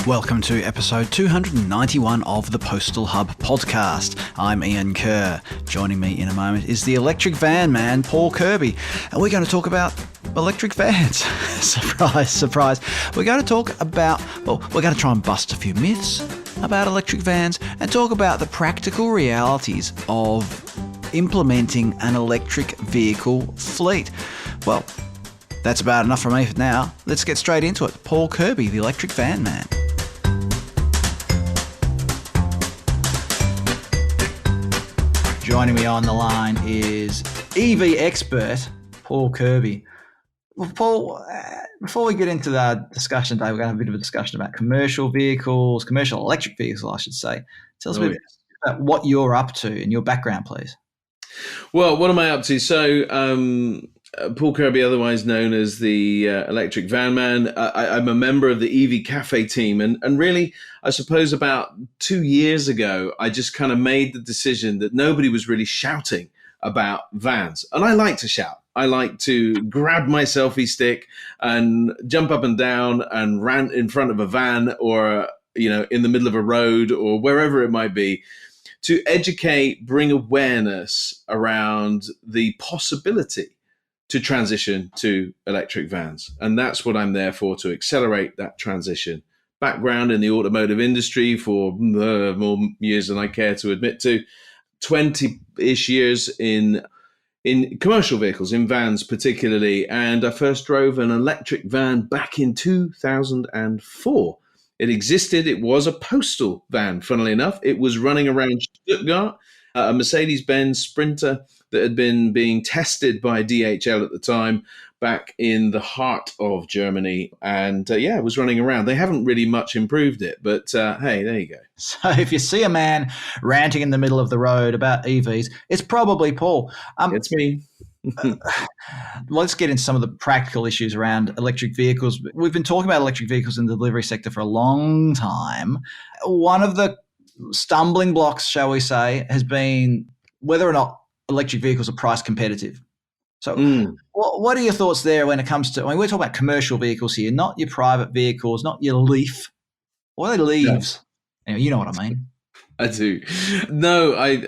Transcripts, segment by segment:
Welcome to episode 291 of the Postal Hub podcast. I'm Ian Kerr. Joining me in a moment is the electric van man, Paul Kirby. And we're going to talk about electric vans. Surprise, surprise. We're going to talk about, we're going to try and bust a few myths about electric vans and talk about the practical realities of implementing an electric vehicle fleet. Well, that's about enough from me for now. Let's get straight into it. Paul Kirby, the electric van man. Joining me on the line is EV expert Paul Kirby. Well, Paul, before we get into the discussion today, we're going to have a bit of a discussion about commercial electric vehicles, I should say. Tell us a bit about what you're up to and your background, please. Well, what am I up to? So, Paul Kirby, otherwise known as the electric van man. I'm a member of the EV Cafe team. And really, I suppose about 2 years ago, I just kind of made the decision that nobody was really shouting about vans. And I like to shout. I like to grab my selfie stick and jump up and down and rant in front of a van or, in the middle of a road or wherever it might be, to educate, bring awareness around the possibility to transition to electric vans. And that's what I'm there for, to accelerate that transition. Background in the automotive industry for more years than I care to admit to. 20-ish years in commercial vehicles, in vans particularly. And I first drove an electric van back in 2004. It existed. It was a postal van, funnily enough. It was running around Stuttgart, a Mercedes-Benz Sprinter that had been being tested by DHL at the time back in the heart of Germany. And it was running around. They haven't really much improved it, but hey, there you go. So if you see a man ranting in the middle of the road about EVs, it's probably Paul. It's me. Let's get into some of the practical issues around electric vehicles. We've been talking about electric vehicles in the delivery sector for a long time. One of the stumbling blocks, shall we say, has been whether or not electric vehicles are price competitive. So what are your thoughts there when it comes to, we're talking about commercial vehicles here, not your private vehicles, not your Leaf. What are they, Leaves? Yeah. You know what I mean. I do. No,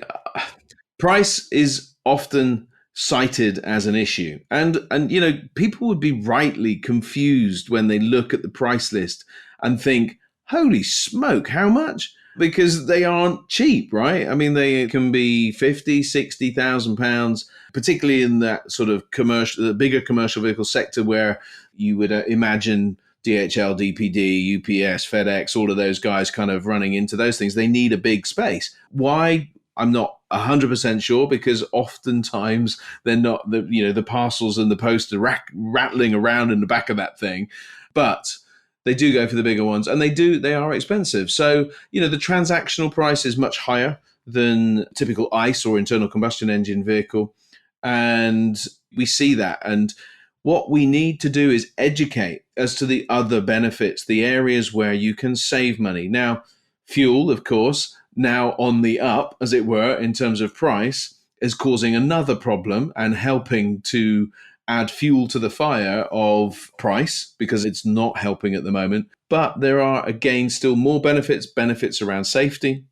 price is often cited as an issue. And people would be rightly confused when they look at the price list and think, holy smoke, how much? Because they aren't cheap, right? I mean, they can be 50, 60,000 pounds, particularly in that sort of the bigger commercial vehicle sector where you would imagine DHL, DPD, UPS, FedEx, all of those guys kind of running into those things. They need a big space. Why? I'm not 100% sure, because oftentimes they're not, the parcels and the post are rattling around in the back of that thing. But they do go for the bigger ones, and they are expensive. So, the transactional price is much higher than typical ICE or internal combustion engine vehicle. And we see that. And what we need to do is educate as to the other benefits, the areas where you can save money. Now, fuel, of course, now on the up, as it were, in terms of price, is causing another problem and helping to add fuel to the fire of price, because it's not helping at the moment. But there are, again, still more benefits around safety,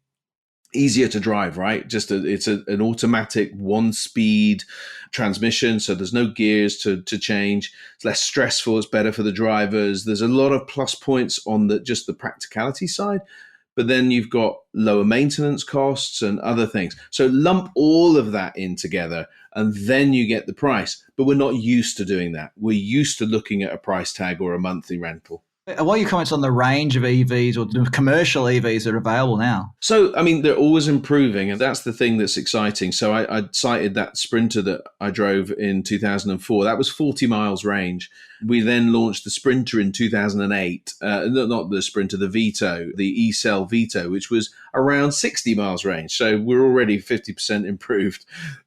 easier to drive, right? It's an automatic one-speed transmission, so there's no gears to change. It's less stressful. It's better for the drivers. There's a lot of plus points on just the practicality side. But then you've got lower maintenance costs and other things. So lump all of that in together, and then you get the price. But we're not used to doing that. We're used to looking at a price tag or a monthly rental. What are your comments on the range of EVs or the commercial EVs that are available now? So, I mean, they're always improving, and that's the thing that's exciting. So I cited that Sprinter that I drove in 2004. That was 40 miles range. We then launched the Sprinter in 2008. Not the Sprinter, the Vito, the E-Cell Vito, which was around 60 miles range. So we're already 50% improved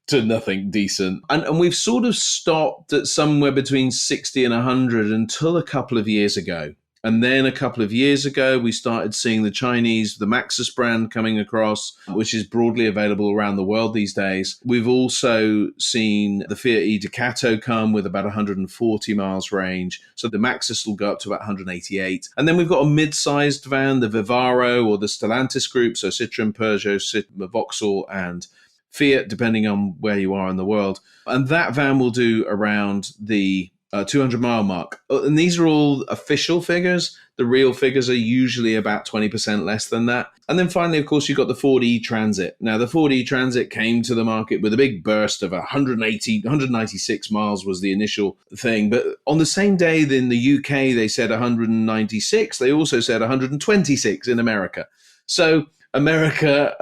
to nothing decent. And we've sort of stopped at somewhere between 60 and 100 until a couple of years ago. And then a couple of years ago, we started seeing the Chinese, the Maxus brand coming across, which is broadly available around the world these days. We've also seen the Fiat E-Ducato come with about 140 miles range. So the Maxus will go up to about 188. And then we've got a mid-sized van, the Vivaro or the Stellantis group, so Citroën, Peugeot, Vauxhall, and Fiat, depending on where you are in the world. And that van will do around the 200-mile mark. And these are all official figures. The real figures are usually about 20% less than that. And then finally, of course, you've got the Ford E-Transit. Now, the Ford E-Transit came to the market with a big burst of 196 miles was the initial thing. But on the same day in the UK, they said 196. They also said 126 in America. So America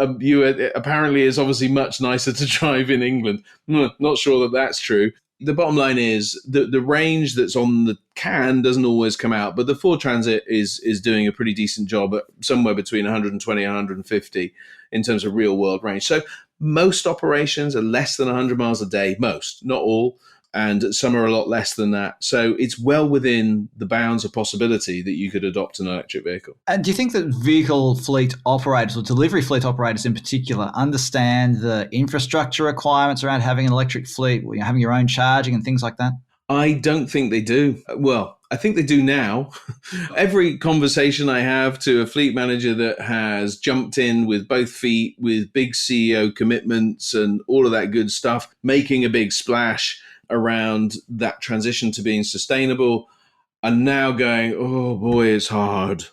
apparently is obviously much nicer to drive in England. Not sure that that's true. The bottom line is the range that's on the can doesn't always come out, but the Ford Transit is doing a pretty decent job at somewhere between 120 and 150 in terms of real world range. So most operations are less than 100 miles a day, most, not all, and some are a lot less than that. So it's well within the bounds of possibility that you could adopt an electric vehicle. And do you think that vehicle fleet operators, or delivery fleet operators in particular, understand the infrastructure requirements around having an electric fleet, having your own charging and things like that? I don't think they do. Well, I think they do now. Every conversation I have to a fleet manager that has jumped in with both feet, with big CEO commitments and all of that good stuff, making a big splash around that transition to being sustainable, and now going, oh boy, it's hard.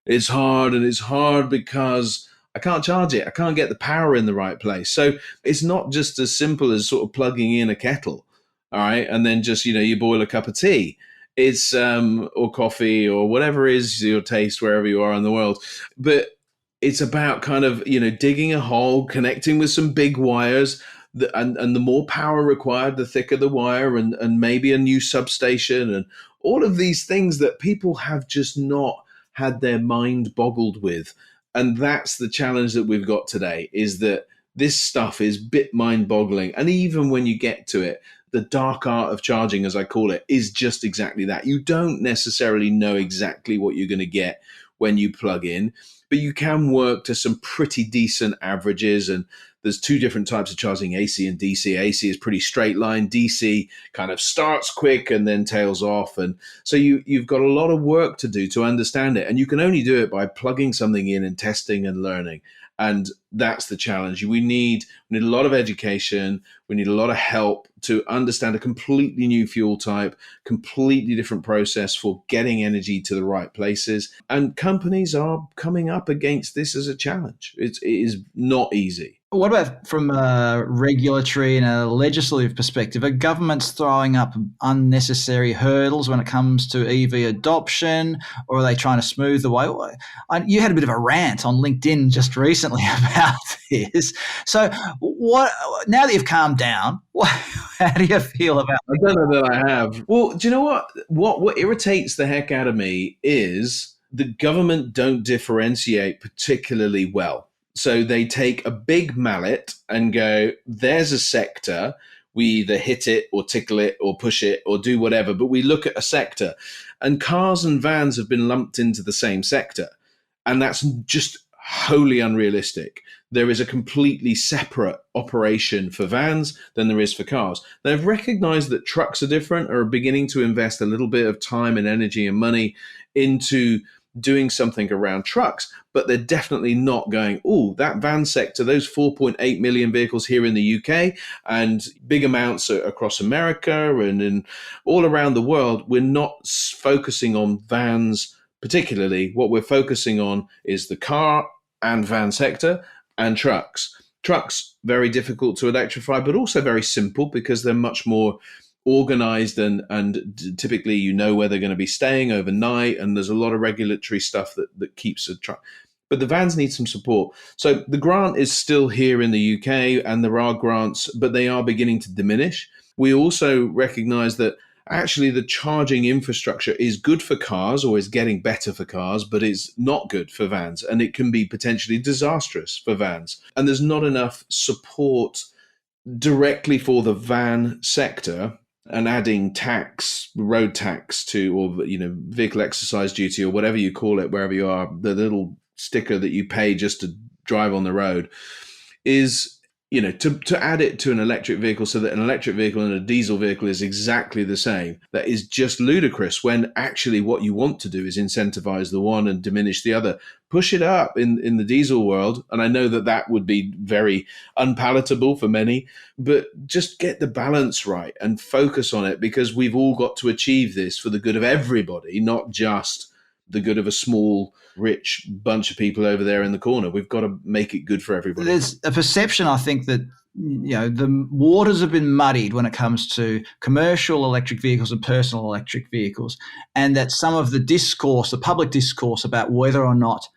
It's hard, and it's hard because I can't charge it. I can't get the power in the right place. So it's not just as simple as sort of plugging in a kettle, all right, and then just, you boil a cup of tea. It's or coffee or whatever is your taste wherever you are in the world. But it's about kind of, digging a hole, connecting with some big wires, and the more power required, the thicker the wire, and maybe a new substation, and all of these things that people have just not had their mind boggled with. And that's the challenge that we've got today, is that this stuff is bit mind boggling. And even when you get to it, the dark art of charging, as I call it, is just exactly that. You don't necessarily know exactly what you're going to get when you plug in, but you can work to some pretty decent averages. And there's two different types of charging, AC and DC. AC is pretty straight line. DC kind of starts quick and then tails off. And so you've got a lot of work to do to understand it. And you can only do it by plugging something in and testing and learning. And that's the challenge. We need a lot of education. We need a lot of help to understand a completely new fuel type, completely different process for getting energy to the right places. And companies are coming up against this as a challenge. It is not easy. What about from a regulatory and a legislative perspective? Are governments throwing up unnecessary hurdles when it comes to EV adoption, or are they trying to smooth the way? You had a bit of a rant on LinkedIn just recently about this. So now that you've calmed down, how do you feel about it? I don't know that I have. Well, do you know what? What irritates the heck out of me is the government don't differentiate particularly well. So they take a big mallet and go, there's a sector. We either hit it or tickle it or push it or do whatever, but we look at a sector. And cars and vans have been lumped into the same sector. And that's just wholly unrealistic. There is a completely separate operation for vans than there is for cars. They've recognized that trucks are different, are beginning to invest a little bit of time and energy and money into doing something around trucks, but they're definitely not going, oh, that van sector, those 4.8 million vehicles here in the UK and big amounts across America and in all around the world, we're not focusing on vans particularly. What we're focusing on is the car and van sector and trucks. Trucks, very difficult to electrify, but also very simple because they're much more organized and typically where they're going to be staying overnight, and there's a lot of regulatory stuff that keeps a truck. But the vans need some support. So the grant is still here in the UK, and there are grants, but they are beginning to diminish. We also recognize that actually the charging infrastructure is good for cars, or is getting better for cars, but it's not good for vans, and it can be potentially disastrous for vans. And there's not enough support directly for the van sector and adding road tax or vehicle exercise duty or whatever you call it, wherever you are, the little sticker that you pay just to drive on the road, is to add it to an electric vehicle so that an electric vehicle and a diesel vehicle is exactly the same. That is just ludicrous, when actually what you want to do is incentivize the one and diminish the other. Push it up in the diesel world. And I know that would be very unpalatable for many, but just get the balance right and focus on it, because we've all got to achieve this for the good of everybody, not just the good of a small, rich bunch of people over there in the corner. We've got to make it good for everybody. There's a perception, I think, that the waters have been muddied when it comes to commercial electric vehicles and personal electric vehicles, and that some of the public discourse about whether or not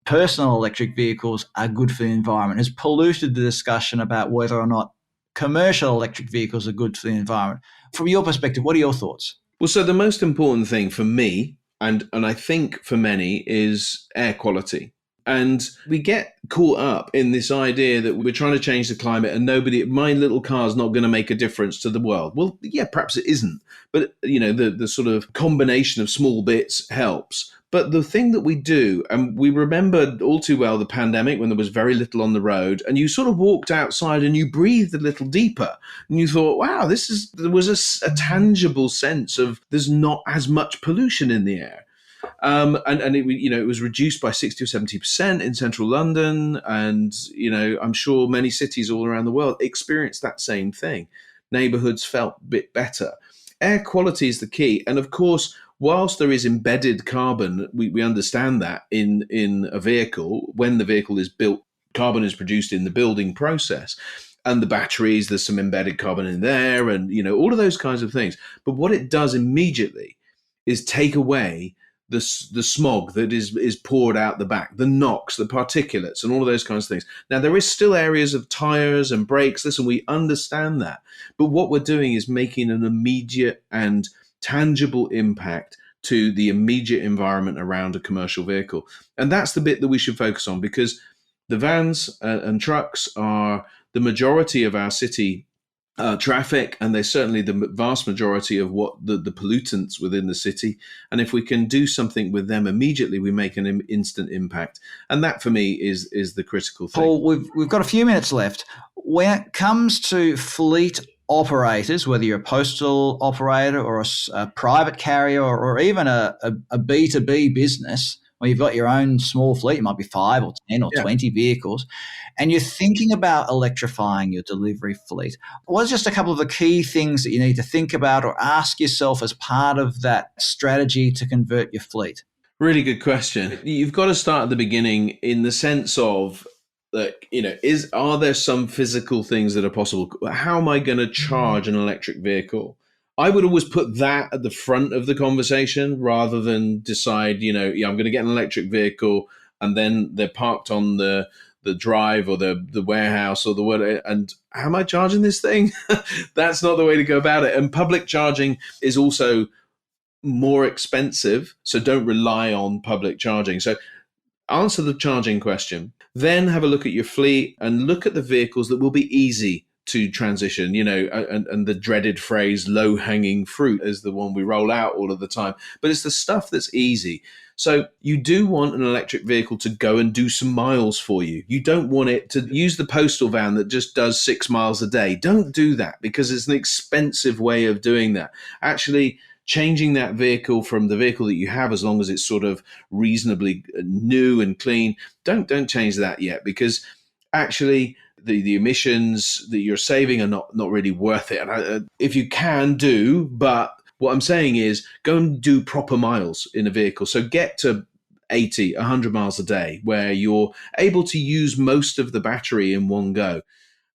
personal electric vehicles are good for the environment has polluted the discussion about whether or not commercial electric vehicles are good for the environment. From your perspective, what are your thoughts? Well, so the most important thing for me, and I think for many, is air quality. And we get caught up in this idea that we're trying to change the climate and my little car's not going to make a difference to the world. Well, yeah, perhaps it isn't. But, the sort of combination of small bits helps. But the thing that we do, and we remember all too well the pandemic when there was very little on the road, and you sort of walked outside and you breathed a little deeper, and you thought, wow, there was a tangible sense of there's not as much pollution in the air. And it was reduced by 60 or 70% in central London. And, I'm sure many cities all around the world experienced that same thing. Neighborhoods felt a bit better. Air quality is the key. And of course, whilst there is embedded carbon, we understand that in a vehicle, when the vehicle is built, carbon is produced in the building process. And the batteries, there's some embedded carbon in there, and, all of those kinds of things. But what it does immediately is take away the smog that is poured out the back, the NOx, the particulates, and all of those kinds of things. Now, there is still areas of tires and brakes. Listen, we understand that. But what we're doing is making an immediate and tangible impact to the immediate environment around a commercial vehicle. And that's the bit that we should focus on, because the vans and trucks are the majority of our city traffic, and they're certainly the vast majority of what the pollutants within the city. And if we can do something with them immediately, we make an instant impact. And that, for me, is the critical thing. Paul, we've got a few minutes left. When it comes to fleet operators, whether you're a postal operator or a private carrier or even a B2B business, where you've got your own small fleet, it might be 5 or 10 or 20 vehicles, and you're thinking about electrifying your delivery fleet, what's just a couple of the key things that you need to think about or ask yourself as part of that strategy to convert your fleet? Really good question. You've got to start at the beginning, in the sense of, are there some physical things that are possible? How am I going to charge an electric vehicle? I would always put that at the front of the conversation, rather than decide, I'm going to get an electric vehicle and then they're parked on the drive or the warehouse or the whatever, and how am I charging this thing? That's not the way to go about it. And public charging is also more expensive, so don't rely on public charging. So answer the charging question, then have a look at your fleet and look at the vehicles that will be easy to transition, and the dreaded phrase low-hanging fruit is the one we roll out all of the time. But it's the stuff that's easy. So you do want an electric vehicle to go and do some miles for you. You don't want it to use the postal van that just does 6 miles a day. Don't do that, because it's an expensive way of doing that. Actually, changing that vehicle from the vehicle that you have, as long as it's sort of reasonably new and clean, don't change that yet, because actually the emissions that you're saving are not really worth it. And if you can do, but what I'm saying is go and do proper miles in a vehicle. So get to 80, 100 miles a day, where you're able to use most of the battery in one go.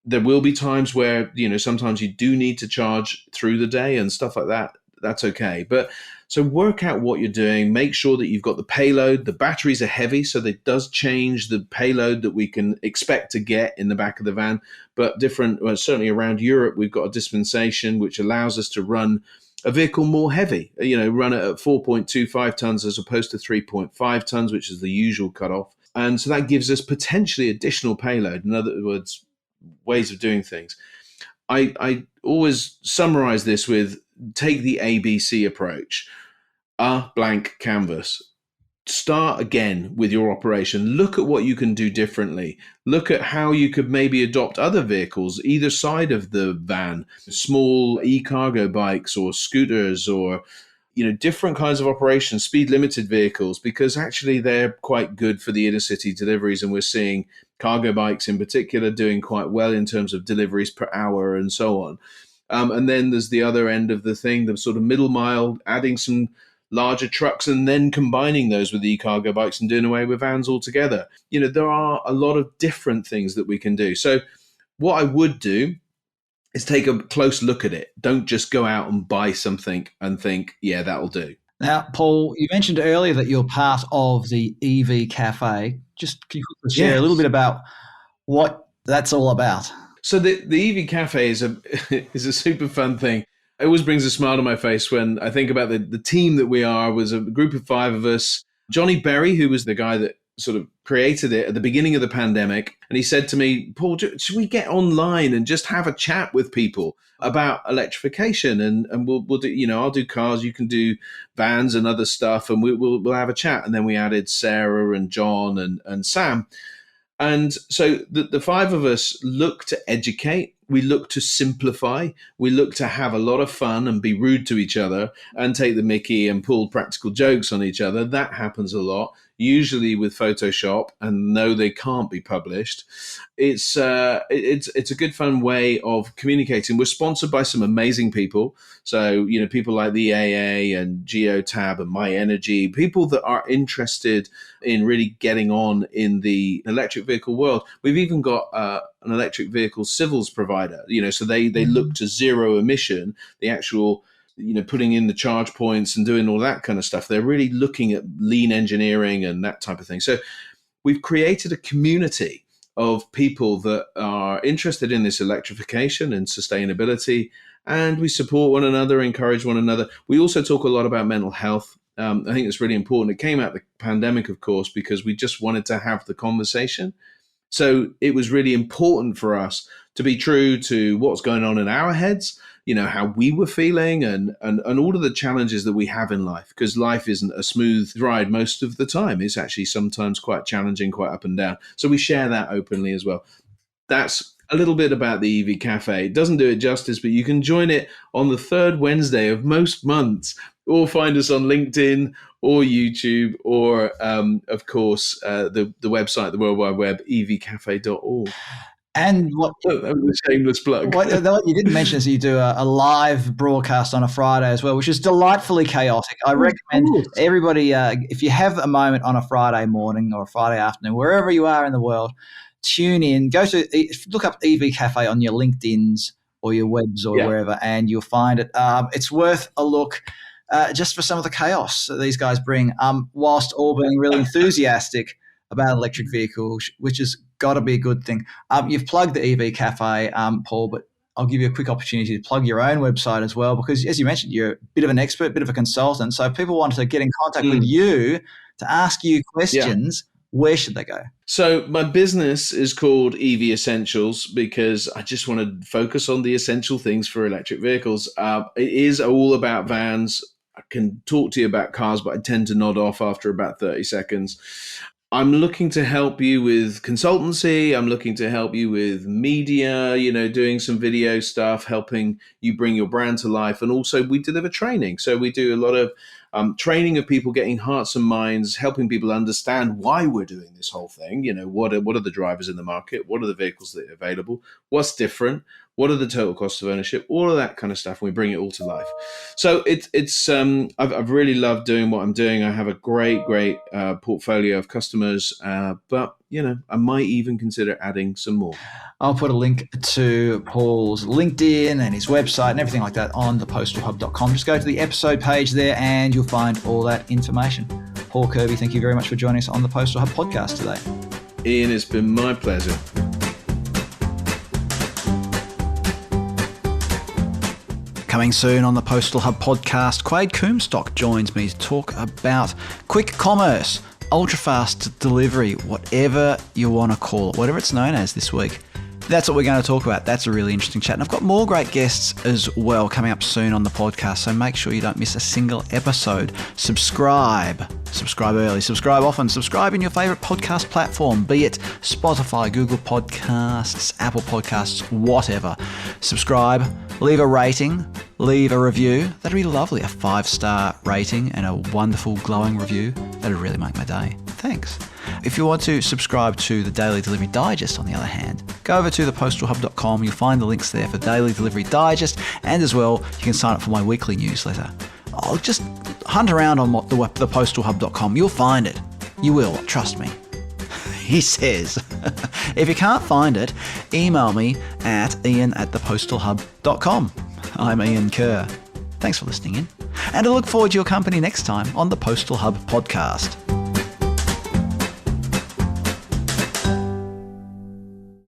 There will be times where, sometimes you do need to charge through the day and stuff like that. That's okay. But so work out what you're doing. Make sure that you've got the payload. The batteries are heavy, so that does change the payload that we can expect to get in the back of the van. But certainly around Europe, we've got a dispensation which allows us to run a vehicle more heavy, run it at 4.25 tons as opposed to 3.5 tons, which is the usual cutoff. And so that gives us potentially additional payload. In other words, ways of doing things. I always summarize this with take the ABC approach. A blank canvas. Start again with your operation. Look at what you can do differently. Look at how you could maybe adopt other vehicles either side of the van, small e-cargo bikes or scooters or different kinds of operations, speed limited vehicles, because actually they're quite good for the inner city deliveries. And we're seeing cargo bikes in particular doing quite well in terms of deliveries per hour and so on. And then there's the other end of the thing, the sort of middle mile, adding some larger trucks and then combining those with e-cargo bikes and doing away with vans altogether. There are a lot of different things that we can do. So what I would do is take a close look at it. Don't just go out and buy something and think, yeah, that'll do. Now, Paul, you mentioned earlier that you're part of the EV Cafe. Just can you share a little bit about what that's all about? So the EV Cafe is a super fun thing. It always brings a smile to my face when I think about the team that we are. Was a group of 5 of us. Johnny Berry, who was the guy that sort of created it at the beginning of the pandemic, and he said to me, Paul, should we get online and just have a chat with people about electrification? And we'll do, I'll do cars, you can do vans and other stuff, and we'll have a chat. And then we added Sarah and John and Sam. And so the 5 of us look to educate, we look to simplify, we look to have a lot of fun and be rude to each other and take the mickey and pull practical jokes on each other. That happens a lot, usually with Photoshop, and no, they can't be published. It's a good fun way of communicating. We're sponsored by some amazing people. So, people like the AA and Geotab and My Energy, people that are interested in really getting on in the electric vehicle world. We've even got an electric vehicle civils provider, so they look to zero emission, the actual, putting in the charge points and doing all that kind of stuff. They're really looking at lean engineering and that type of thing. So we've created a community of people that are interested in this electrification and sustainability, and we support one another, encourage one another. We also talk a lot about mental health. I think it's really important. It came out of the pandemic, of course, because we just wanted to have the conversation. So it was really important for us to be true to what's going on in our heads, how we were feeling and all of the challenges that we have in life, because life isn't a smooth ride most of the time. It's actually sometimes quite challenging, quite up and down. So we share that openly as well. That's a little bit about the EV Cafe. It doesn't do it justice, but you can join it on the 3rd Wednesday of most months, or find us on LinkedIn or YouTube, or, of course, the website, the World Wide Web, evcafe.org. And what that was a shameless plug. What you didn't mention is you do a live broadcast on a Friday as well, which is delightfully chaotic. I recommend everybody, if you have a moment on a Friday morning or a Friday afternoon, wherever you are in the world, tune in, look up EV Cafe on your LinkedIns or your webs or wherever, and you'll find it. It's worth a look. Just for some of the chaos that these guys bring, whilst all being really enthusiastic about electric vehicles, which has got to be a good thing. You've plugged the EV Cafe, Paul, but I'll give you a quick opportunity to plug your own website as well, because as you mentioned, you're a bit of an expert, a bit of a consultant. So if people want to get in contact with you to ask you questions, where should they go? So my business is called EV Essentials because I just want to focus on the essential things for electric vehicles. It is all about vans. I can talk to you about cars, but I tend to nod off after about 30 seconds. I'm looking to help you with consultancy. I'm looking to help you with media, doing some video stuff, helping you bring your brand to life. And also we deliver training. So we do a lot of training of people, getting hearts and minds, helping people understand why we're doing this whole thing. What are the drivers in the market? What are the vehicles that are available? What's different? What are the total costs of ownership? All of that kind of stuff. And we bring it all to life. So I've really loved doing what I'm doing. I have a great portfolio of customers, but I might even consider adding some more. I'll put a link to Paul's LinkedIn and his website and everything like that on thepostalhub.com. Just go to the episode page there and you'll find all that information. Paul Kirby, thank you very much for joining us on the Postal Hub podcast today. Ian, it's been my pleasure. Coming soon on the Postal Hub podcast, Quade Comstock joins me to talk about quick commerce, ultra-fast delivery, whatever you want to call it, whatever it's known as this week. That's what we're going to talk about. That's a really interesting chat. And I've got more great guests as well coming up soon on the podcast, so make sure you don't miss a single episode. Subscribe early, subscribe often, subscribe in your favourite podcast platform, be it Spotify, Google Podcasts, Apple Podcasts, whatever. Subscribe, leave a rating, leave a review. That'd be lovely. A 5-star rating and a wonderful glowing review. That'd really make my day. Thanks. If you want to subscribe to the Daily Delivery Digest, on the other hand, go over to thepostalhub.com. You'll find the links there for Daily Delivery Digest, and as well, you can sign up for my weekly newsletter. I'll just hunt around on thepostalhub.com. You'll find it. You will, trust me. He says. If you can't find it, email me at ian@thepostalhub.com. I'm Ian Kerr. Thanks for listening in, and I look forward to your company next time on the Postal Hub podcast.